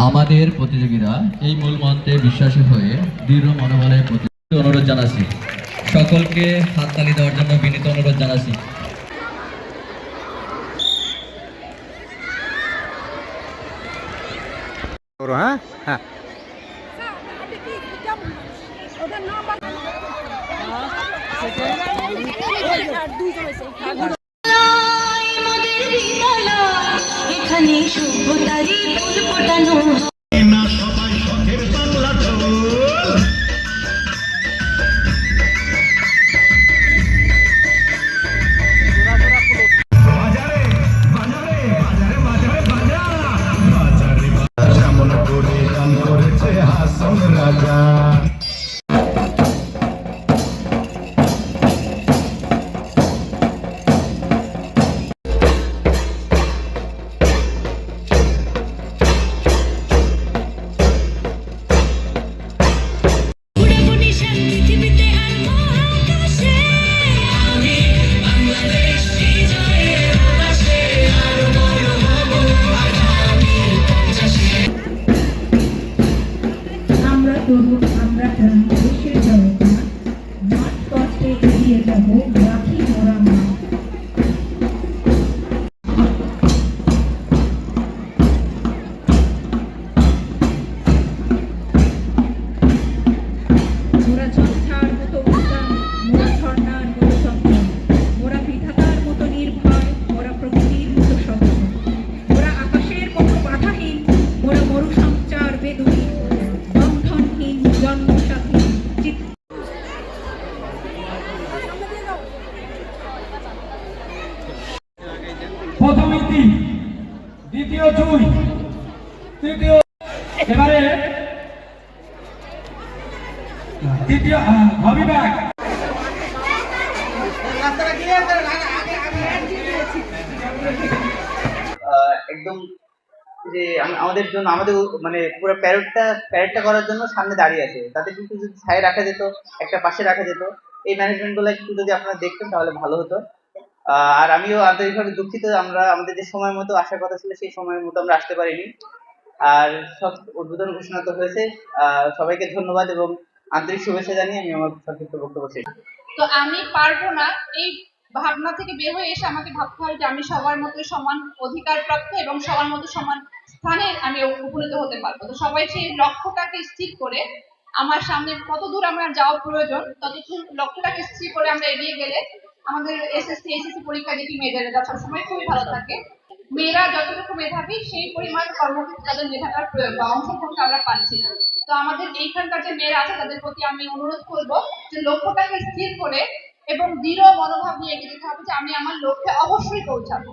আমাদের প্রতিযোগীরা এই মূল মন্ত্রে বিশ্বাসী হয়ে দৃঢ় মনোবলে অনুরোধ জানাচ্ছি। সকলকে হাততালি দেওয়ার জন্য বিনীত অনুরোধ জানাচ্ছি। হ্যাঁ হ্যাঁ এখানে সভ্যতারই ফুল ফোটানো আমরা দেশের জনতা মাঠ পথে এগিয়ে যাব রাখি মোরা মা। মোরা ঝঞ্ঝার মতো উদ্দাম, মোরা ঝর্ণার মতো চঞ্চল, মোরা বিধাতার মতো নির্ভয়, মোরা প্রকৃতির মতো সহজ, মোরা আকাশের মতো বাধাহীন, মোরা মরু সঞ্চার বেদুহীন, বন্ধনহীন জন্মসাথী। প্রথম ইতি, দ্বিতীয় জুই, তৃতীয় এবারে তৃতীয় হবিবাগ। একদম যে আমাদের জন্য আমাদের মানে পুরো প্যারেডটা করার জন্য সামনে দাঁড়িয়ে আছে, তাদের কিন্তু যদি ছায়ে রাখা যেত, একটা পাশে রাখা যেত, এই ম্যানেজমেন্ট গুলো একটু যদি আপনারা দেখতেন তাহলে ভালো হতো। আর আমিও আন্তরিকভাবে দুঃখিত, আমরা আমাদের যে সময় মতো আসার কথা ছিল সেই সময়ের মতো আমরা আসতে পারিনি। আর সব উদ্বোধন ঘোষণা তো হয়েছে। সবাইকে ধন্যবাদ এবং আন্তরিক শুভেচ্ছা জানিয়ে আমি আমার সংক্ষিপ্ত বক্তব্য শেষ। তো আমি পারবো না এই ভাবনা থেকে বের হয়ে এসে আমাকে ভাবতে হয় যে আমি সবার মতো সমান অধিকার প্রাপ্ত এবং সবার মতো সমান স্থানে আমি উপনীত হতে পারবো। তো সবাই সেই লক্ষ্যটাকে স্থির করে আমার সামনে কত দূর আমার যাওয়া প্রয়োজন ততদূর লক্ষ্যটাকে স্থির করে আমরা এগিয়ে গেলে আমাদের এসএসসি পরীক্ষা দেখি মেয়েদের রেজাল্ট সবসময় খুবই ভালো থাকে। মেয়েরা যতটুকু মেধাবী সেই পরিমাণ কর্মক্ষেত্রে তাদের মেধাটার প্রয়োগ বা অংশগ্রহণটা আমরা পাচ্ছি না। তো আমাদের এইখানকার যে মেয়েরা আছে তাদের প্রতি আমি অনুরোধ করবো যে লক্ষ্যটাকে স্থির করে এবং দৃঢ় মনোভাব নিয়ে এগিয়ে যেতে হবে যে আমি আমার লক্ষ্যে অবশ্যই পৌঁছাবো।